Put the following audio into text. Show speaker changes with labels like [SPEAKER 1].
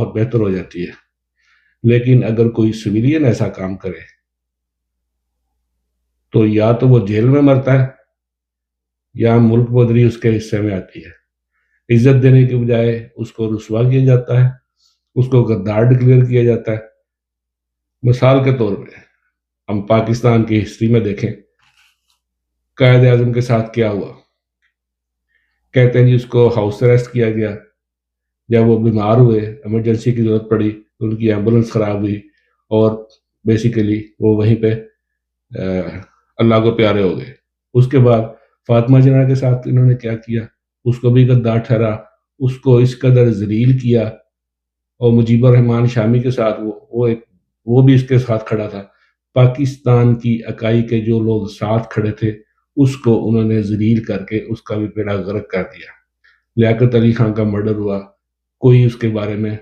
[SPEAKER 1] بہت بہتر ہو جاتی ہے. لیکن اگر کوئی سویلین ایسا کام کرے تو یا تو وہ جیل میں مرتا ہے یا ملک بدری اس کے حصے میں آتی ہے. عزت دینے کے بجائے اس کو رسوا کیا جاتا ہے، اس کو غدار ڈکلیئر کیا جاتا ہے. مثال کے طور پہ ہم پاکستان کی ہسٹری میں دیکھیں قائد اعظم کے ساتھ کیا ہوا. کہتے ہیں جی اس کو ہاؤس اریسٹ کیا گیا، جب وہ بیمار ہوئے ایمرجنسی کی ضرورت پڑی، ان کی ایمبولنس خراب ہوئی اور بیسیکلی وہ وہیں پہ اللہ کو پیارے ہو گئے. اس کے بعد فاطمہ جناح کے ساتھ انہوں نے کیا کیا، اس کو بھی غدار ٹھہرا، اس کو اس قدر ذلیل کیا. اور مجیب الرحمان شامی کے ساتھ وہ بھی اس کے ساتھ کھڑا تھا. پاکستان کی اکائی کے جو لوگ ساتھ کھڑے تھے اس کو انہوں نے ذلیل کر کے اس کا بھی بیڑا غرق کر دیا. لیاقت علی خان کا مرڈر ہوا، کوئی اس کے بارے میں